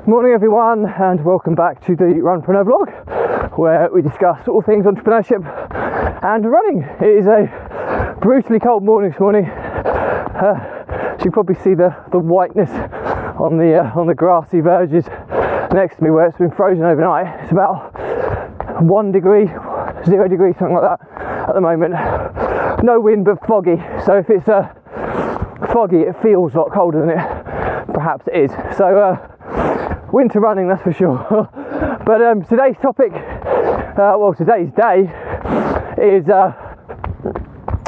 Morning everyone, and welcome back to the Runpreneur vlog, where we discuss all things entrepreneurship and running. It is a brutally cold morning this morning. So you can probably see the whiteness on the grassy verges next to me where it's been frozen overnight. It's about 1 degree, 0 degrees, something like that at the moment. No wind but foggy, so if it's foggy it feels a lot colder than it perhaps it is. So winter running, that's for sure. But today's topic, today's day is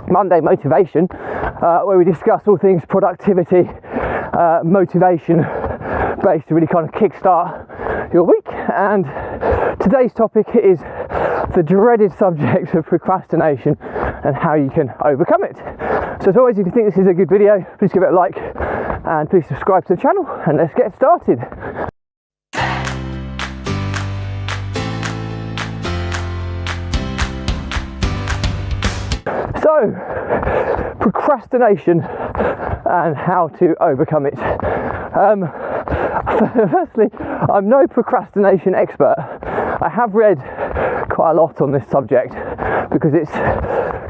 Monday Motivation, where we discuss all things productivity, motivation based to really kind of kickstart your week. And today's topic is the dreaded subject of procrastination and how you can overcome it. So as always, if you think this is a good video, please give it a like and please subscribe to the channel, and let's get started. So, procrastination and how to overcome it. Firstly, I'm no procrastination expert. I have read quite a lot on this subject because it's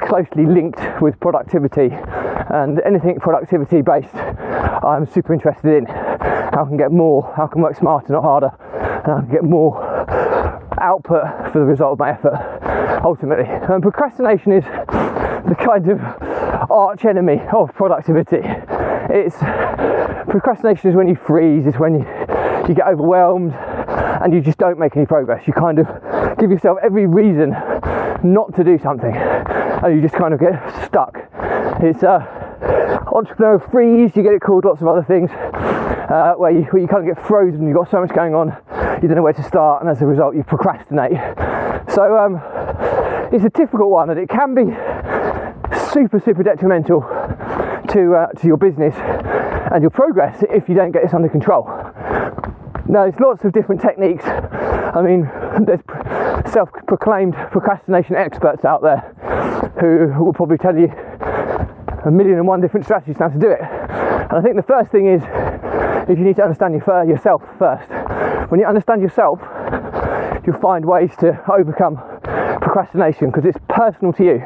closely linked with productivity, and anything productivity based I'm super interested in. How I can get more, how I can work smarter, not harder, and how I can get more output for the result of my effort, ultimately. And procrastination is the kind of arch enemy of productivity. Procrastination is when you freeze, it's when you get overwhelmed and you just don't make any progress. You kind of give yourself every reason not to do something and you just kind of get stuck. It's entrepreneurial freeze, you get it called lots of other things, where you kind of get frozen, you've got so much going on, you don't know where to start, and as a result you procrastinate. So it's a difficult one, and it can be super detrimental to your business and your progress if you don't get this under control. Now, there's lots of different techniques. I mean, there's self-proclaimed procrastination experts out there who will probably tell you 1,001 different strategies on how to do it. And I think the first thing is you need to understand yourself first. When you understand yourself, you'll find ways to overcome procrastination because it's personal to you.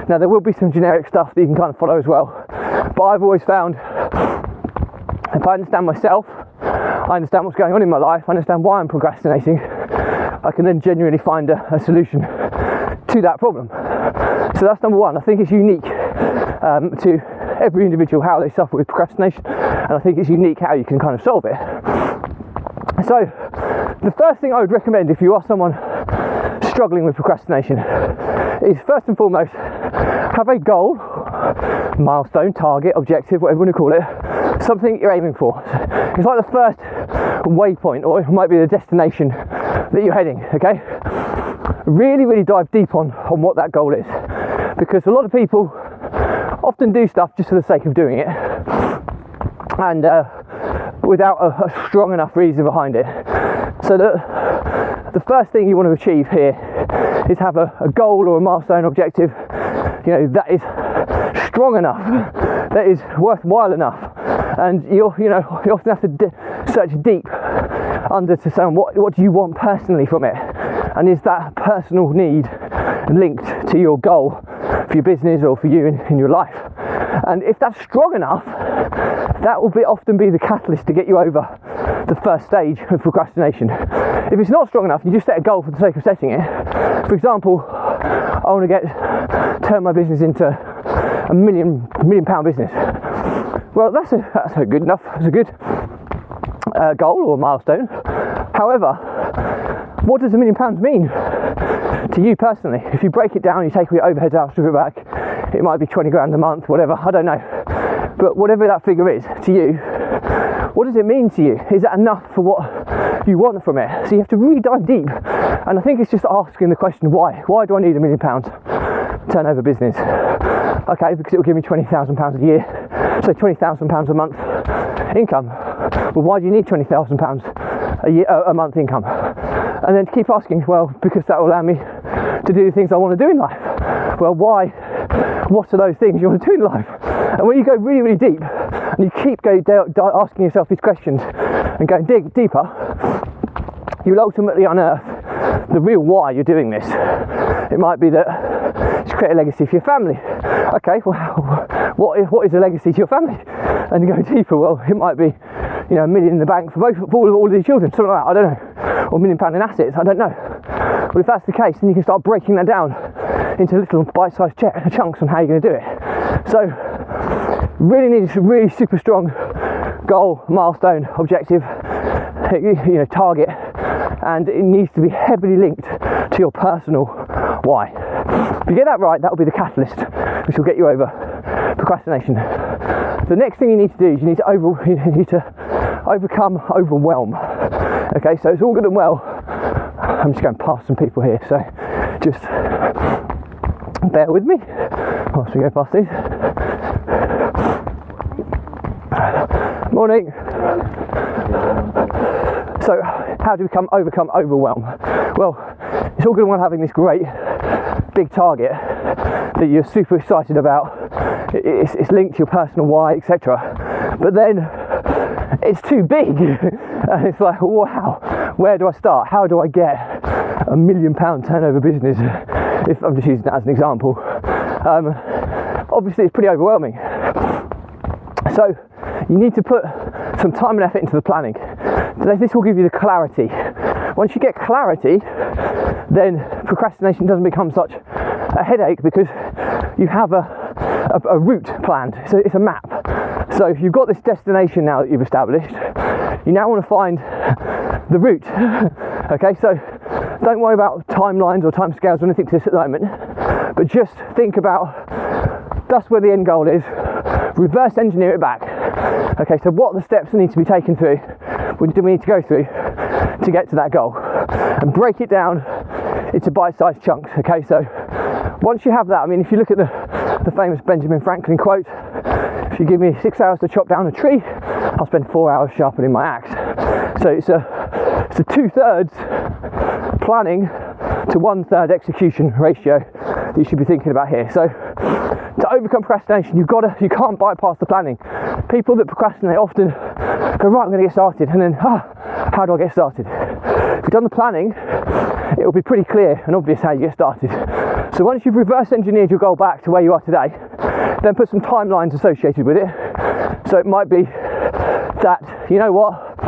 Now, there will be some generic stuff that you can kind of follow as well, but I've always found if I understand myself, I understand what's going on in my life, I understand why I'm procrastinating, I can then genuinely find a solution to that problem. So that's number one. I think it's unique to every individual how they suffer with procrastination, and I think it's unique how you can kind of solve it. So the first thing I would recommend if you are someone struggling with procrastination is, first and foremost, have a goal, milestone, target, objective, whatever you want to call it, something you're aiming for. It's like the first waypoint, or it might be the destination that you're heading, okay? Really dive deep on what that goal is, because a lot of people often do stuff just for the sake of doing it, and without a strong enough reason behind it. So the first thing you want to achieve here is have a goal or a milestone objective, that is strong enough, that is worthwhile enough, and you often have to search deep under to say what do you want personally from it, and is that personal need linked to your goal for your business or for you in your life? And if that's strong enough, that will often be the catalyst to get you over the first stage of procrastination. If it's not strong enough, you just set a goal for the sake of setting it. For example, I want to turn my business into a million pound business. Well, that's a good enough. That's a good goal or milestone. However, what does £1 million mean to you personally? If you break it down, you take all your overheads out, strip it back, it might be 20 grand a month, whatever, I don't know. But whatever that figure is to you, what does it mean to you? Is that enough for what you want from it? So you have to really dive deep. And I think it's just asking the question, why? Why do I need £1 million turnover business? Okay, because it will give me £20,000 a year, so £20,000 a month income. Well, why do you need £20,000 a month income? And then keep asking, well, because that will allow me to do the things I want to do in life. Well, why? What are those things you want to do in life? And when you go really deep, and you keep asking yourself these questions and going deeper, you'll ultimately unearth the real why you're doing this. It might be that to create a legacy for your family. Okay, well, what is a legacy to your family? And you go deeper, well, it might be, $1 million in the bank for all of these children, something like that, I don't know. Or £1 million in assets, I don't know. Well, if that's the case, then you can start breaking that down into little bite-sized chunks on how you're going to do it. So, really need a really super strong goal, milestone, objective, target, and it needs to be heavily linked to your personal why. If you get that right, that will be the catalyst which will get you over procrastination. The next thing you need to do is you need to overcome overwhelm. Okay, so it's all good and well. I'm just going past some people here, so just bear with me whilst we go past these. Morning. So, how do we overcome overwhelm? Well, it's all good and well having this great big target that you're super excited about. It's linked to your personal why, etc. But then it's too big, and it's like, wow, where do I start? How do I get a £1 million turnover business? If I'm just using that as an example. Obviously, it's pretty overwhelming. So you need to put some time and effort into the planning. This will give you the clarity. Once you get clarity, then procrastination doesn't become such a headache because you have a route planned. So it's a map. So if you've got this destination now that you've established, you now want to find the route. Okay, so don't worry about timelines or timescales or anything to this at the moment, but just think about that's where the end goal is. Reverse engineer it back. Okay, so what are the steps that need to be taken through, do we need to go through to get to that goal? And break it down into bite-sized chunks. Okay, so once you have that, I mean, if you look at the famous Benjamin Franklin quote, if you give me 6 hours to chop down a tree, I'll spend 4 hours sharpening my axe. So it's a 2/3 planning to 1/3 execution ratio that you should be thinking about here. So to overcome procrastination, you can't bypass the planning. People that procrastinate often go, right, I'm going to get started, and then, how do I get started? If you've done the planning, it will be pretty clear and obvious how you get started. So once you've reverse engineered your goal back to where you are today, then put some timelines associated with it. So it might be that, you know what,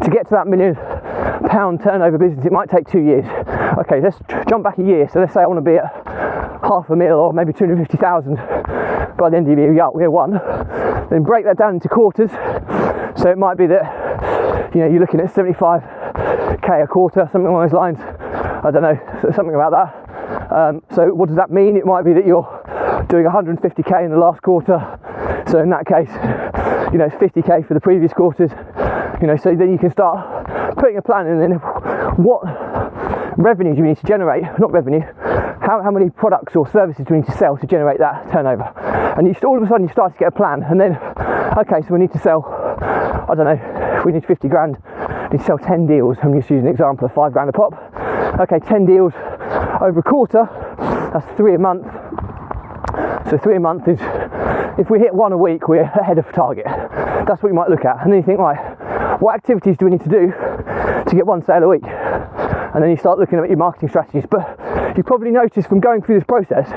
to get to that £1 million turnover business, it might take 2 years. Okay, let's jump back a year. So let's say I want to be at £500,000 or maybe 250,000 by the end of year one. Then break that down into quarters. So it might be that you're looking at 75k a quarter, something along those lines. I don't know, something about that. So what does that mean? It might be that you're doing 150k in the last quarter. So in that case, it's 50k for the previous quarters. So then you can start putting a plan in, and then what revenue do you need to generate? Not revenue. How many products or services do we need to sell to generate that turnover? And all of a sudden you start to get a plan, and then, okay, so we need to sell, I don't know, if we need 50 grand, we need to sell 10 deals. I'm just using an example of 5 grand a pop. Okay, 10 deals over a quarter, that's 3 a month. So 3 a month is, if we hit 1 a week, we're ahead of target. That's what you might look at. And then you think, right, what activities do we need to do to get 1 sale a week? And then you start looking at your marketing strategies. But you've probably noticed from going through this process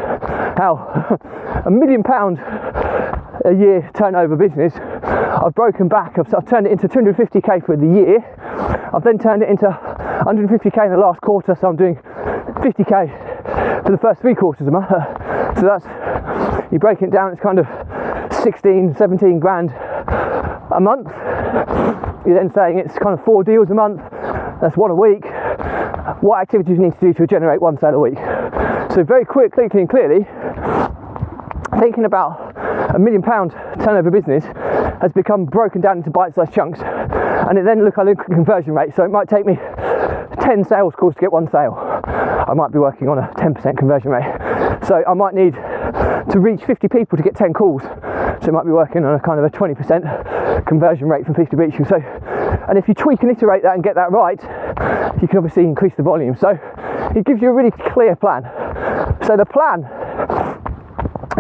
how £1 million a year turnover business, I've broken back, I've turned it into 250k for the year. I've then turned it into 150k in the last quarter, so I'm doing 50k for the first 3 quarters a month. So that's, you break it down, it's kind of 16, 17 grand a month. You're then saying it's kind of 4 deals a month, that's 1 a week. What activities you need to do to generate 1 sale a week? So very quickly and clearly, thinking about £1 million turnover business has become broken down into bite-sized chunks, and it then look at conversion rate. So it might take me 10 sales calls to get 1 sale. I might be working on a 10% conversion rate. So I might need to reach 50 people to get 10 calls. So it might be working on a kind of a 20% conversion rate from 50 reaching. So, and if you tweak and iterate that and get that right, you can obviously increase the volume. So it gives you a really clear plan. So the plan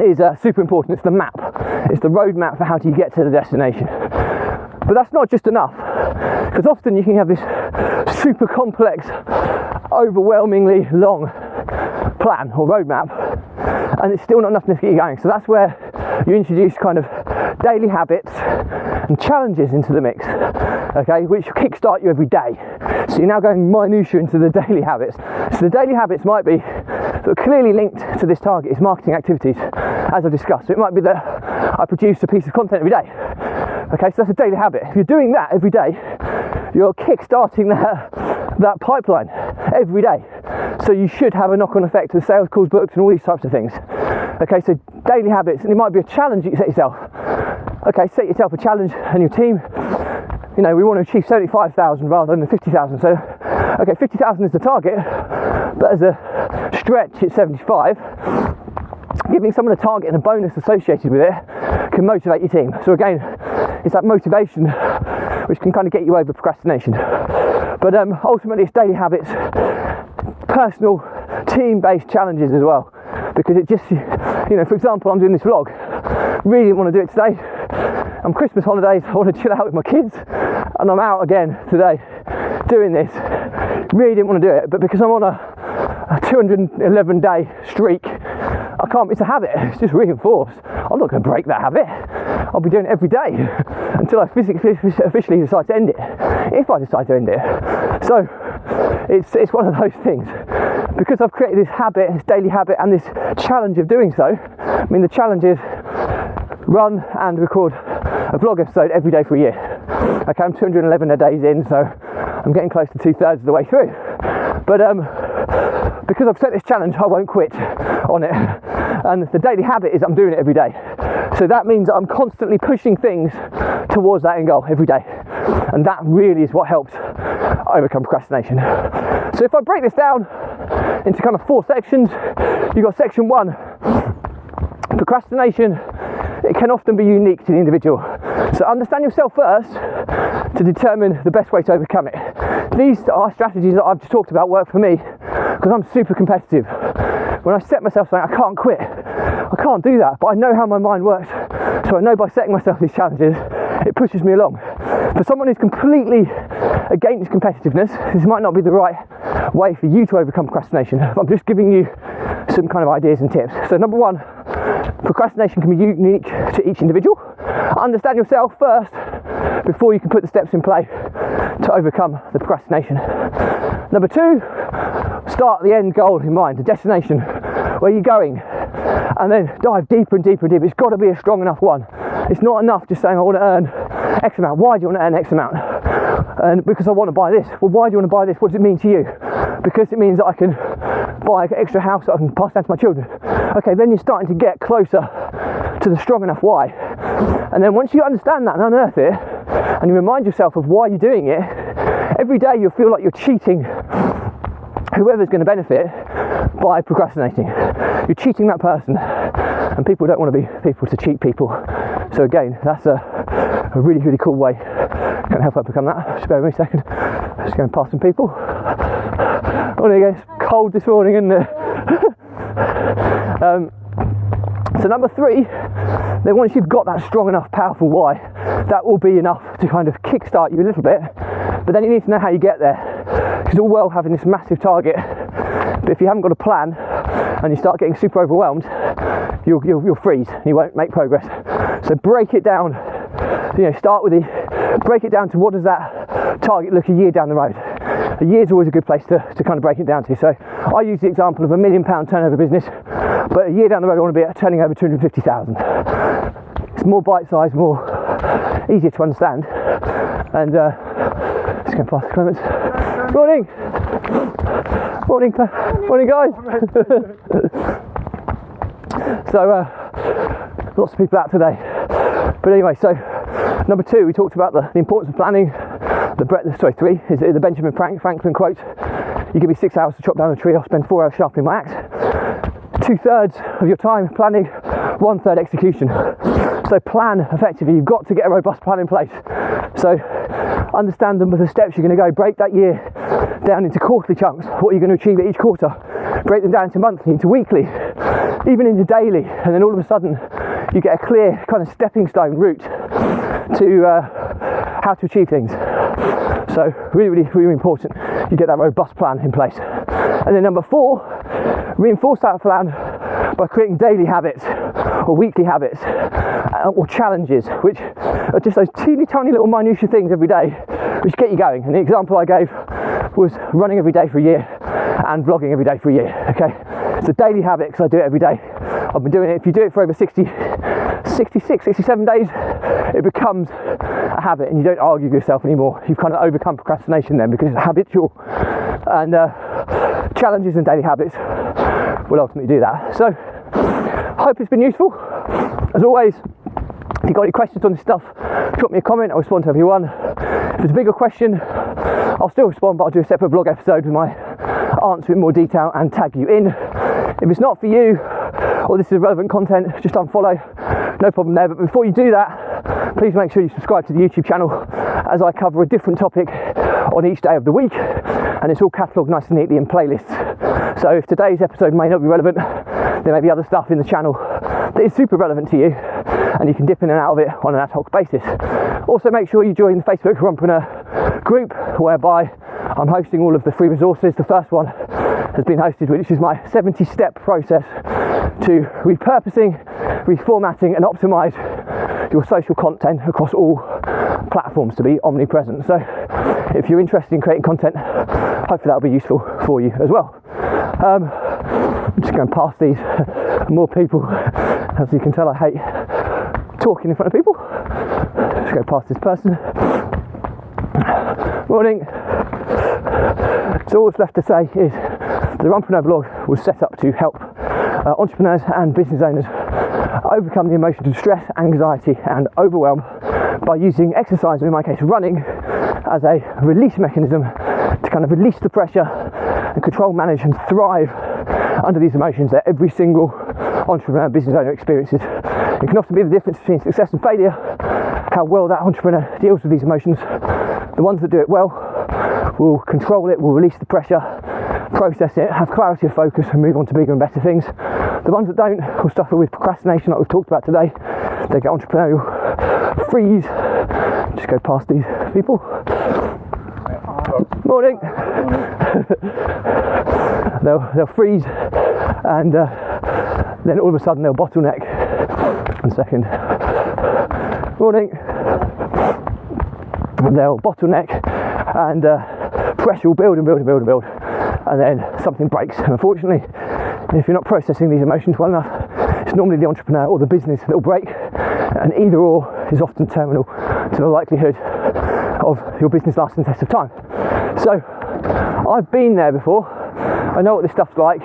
is super important. It's the map. It's the roadmap for how do you get to the destination. But that's not just enough, because often you can have this super complex, overwhelmingly long plan or roadmap, and it's still not enough to get you going. So that's where you introduce kind of daily habits and challenges into the mix, okay, which kickstart you every day. So you're now going minutiae into the daily habits. So the daily habits might be that are clearly linked to this target is marketing activities, as I've discussed. So it might be that I produce a piece of content every day. Okay, so that's a daily habit. If you're doing that every day, you're kick-starting that pipeline every day. So you should have a knock-on effect to the sales calls, books, and all these types of things. Okay, so daily habits, and it might be a challenge that you set yourself. Okay, set yourself a challenge and your team. You know, we want to achieve 75,000 rather than 50,000. So, okay, 50,000 is the target, but as a stretch, it's 75. Giving someone a target and a bonus associated with it can motivate your team. So again, it's that motivation which can kind of get you over procrastination. But ultimately it's daily habits, personal, team-based challenges as well. Because it just, you know, for example, I'm doing this vlog, really didn't want to do it today. I'm Christmas holidays, I want to chill out with my kids, and I'm out again today doing this. Really didn't want to do it, but because I'm on a 211 day streak, I can't, it's a habit, it's just reinforced. I'm not going to break that habit. I'll be doing it every day until I officially decide to end it, if I decide to end it. So it's one of those things. Because I've created this habit, this daily habit, and this challenge of doing so. I mean, the challenge is run and record a vlog episode every day for a year. Okay, I'm 211 days in, so I'm getting close to 2/3 of the way through. But because I've set this challenge, I won't quit on it. And the daily habit is I'm doing it every day. So that means I'm constantly pushing things towards that end goal every day. And that really is what helps overcome procrastination. So if I break this down into kind of 4 sections, you've got section 1, procrastination. It can often be unique to the individual. So understand yourself first to determine the best way to overcome it. These are strategies that I've just talked about work for me because I'm super competitive. When I set myself something, I can't quit. I can't do that, but I know how my mind works. So I know by setting myself these challenges, it pushes me along. For someone who's completely against competitiveness, this might not be the right way for you to overcome procrastination. I'm just giving you some kind of ideas and tips. So number 1, procrastination can be unique to each individual. Understand yourself first before you can put the steps in play to overcome the procrastination. Number 2, start the end goal in mind, the destination, where you're going, and then dive deeper and deeper and deeper. It's got to be a strong enough one. It's not enough just saying I want to earn X amount. Why do you want to earn X amount? And because I want to buy this. Well, why do you want to buy this? What does it mean to you? Because it means that I can buy an extra house that I can pass down to my children. Okay, then you're starting to get closer to the strong enough why. And then once you understand that and unearth it, and you remind yourself of why you're doing it, every day you'll feel like you're cheating whoever's going to benefit by procrastinating. You're cheating that person, and people don't want to be people to cheat people. So again, that's a really, really cool way. Can I help overcome that? Just bear with me a second. Just going past some people. Oh, there you go. It's cold this morning, isn't it? So number 3, then once you've got that strong enough, powerful why, that will be enough to kind of kickstart you a little bit. But then you need to know how you get there. Because all well having this massive target, but if you haven't got a plan and you start getting super overwhelmed, you'll freeze. You won't make progress. So break it down. You know, break it down to what does that target look a year down the road. A year's always a good place to kind of break it down to. So I use the example of £1 million turnover business, but a year down the road I want to be turning over 250,000. It's more bite-sized, more easier to understand. And just going past the Clements. Morning. Morning, morning guys. So lots of people out today. But anyway, so number 2, we talked about the importance of planning. 3 is the Benjamin Franklin quote. You give me 6 hours to chop down a tree, I'll spend 4 hours sharpening my axe. 2/3 of your time planning, 1/3 execution. So plan effectively. You've got to get a robust plan in place. So understand the steps you're going to go. Break that year down into quarterly chunks. What you're going to achieve at each quarter. Break them down into monthly, into weekly, even into daily. And then all of a sudden you get a clear kind of stepping stone route to how to achieve things. So really important you get that robust plan in place. And then number 4, reinforce that plan by creating daily habits or weekly habits or challenges, which are just those teeny tiny little minutiae things every day which get you going. And the example I gave was running every day for a year and vlogging every day for a year. Okay, it's a daily habit because I do it every day. I've been doing it. If you do it for over 66, 67 days, it becomes a habit and you don't argue with yourself anymore. You've kind of overcome procrastination then because it's habitual. And challenges and daily habits will ultimately do that. So, hope it's been useful. As always, if you've got any questions on this stuff, drop me a comment. I'll respond to everyone. If it's a bigger question, I'll still respond, but I'll do a separate vlog episode with my answer in more detail and tag you in. If it's not for you, or this is relevant content, just unfollow, no problem there. But before you do that, please make sure you subscribe to the YouTube channel, as I cover a different topic on each day of the week, and it's all catalogued nice and neatly in playlists. So if today's episode may not be relevant, there may be other stuff in the channel that is super relevant to you, and you can dip in and out of it on an ad hoc basis. Also, make sure you join the Facebook Runpreneur group, whereby I'm hosting all of the free resources. The first one has been hosted, which is my 70-step process to repurposing, reformatting and optimize your social content across all platforms to be omnipresent. So if you're interested in creating content, hopefully that'll be useful for you as well. I'm just going past these more people. As you can tell, I hate talking in front of people. Just go past this person. Morning. So all that's left to say is the Runpreneur blog was set up to help entrepreneurs and business owners overcome the emotions of stress, anxiety and overwhelm by using exercise, or in my case running, as a release mechanism to kind of release the pressure and control, manage and thrive under these emotions that every single entrepreneur and business owner experiences. It can often be the difference between success and failure, how well that entrepreneur deals with these emotions. The ones that do it well will control it, will release the pressure, process it, have clarity of focus and move on to bigger and better things. The ones that don't will suffer with procrastination, like we've talked about today. They get entrepreneurial freeze. Just go past these people. Morning. they'll freeze and then all of a sudden they'll bottleneck. 1 second. Morning. They'll bottleneck and pressure will build and build and build and build, and then something breaks. And unfortunately, if you're not processing these emotions well enough, it's normally the entrepreneur or the business that will break, and either or is often terminal to the likelihood of your business lasting the test of time. So I've been there before. I know what this stuff's like.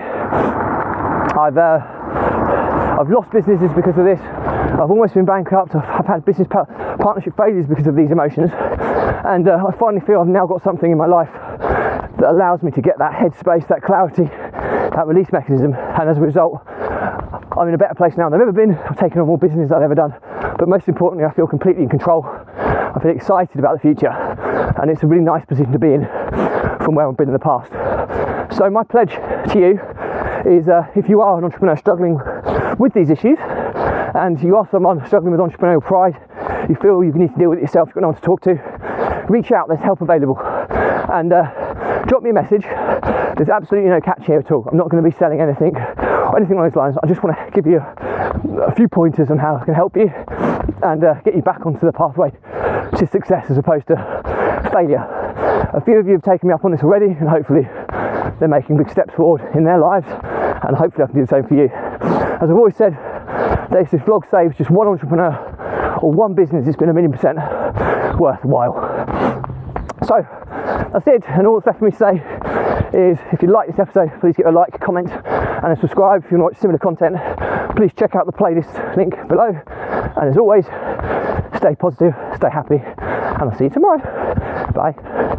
I've lost businesses because of this. I've almost been bankrupt. I've had business partnership failures because of these emotions, and I finally feel I've now got something in my life that allows me to get that headspace, that clarity, that release mechanism, and as a result I'm in a better place now than I've ever been. I've taken on more business than I've ever done, but most importantly I feel completely in control. I feel excited about the future, and it's a really nice position to be in from where I've been in the past. So my pledge to you is if you are an entrepreneur struggling with these issues, and you are someone struggling with entrepreneurial pride, you feel you need to deal with it yourself, you've got no one to talk to, reach out, there's help available, and drop me a message. There's absolutely no catch here at all. I'm not going to be selling anything or anything along those lines. I just want to give you a few pointers on how I can help you and get you back onto the pathway to success as opposed to failure. A few of you have taken me up on this already, and hopefully they're making big steps forward in their lives, and hopefully I can do the same for you. As I've always said, if this vlog saves just one entrepreneur or one business, it's been 1,000,000% worthwhile. So that's it, and all that's left for me to say is if you like this episode, please give it a like, comment and a subscribe. If you want to watch similar content, please check out the playlist link below, and as always, stay positive, stay happy, and I'll see you tomorrow. Bye.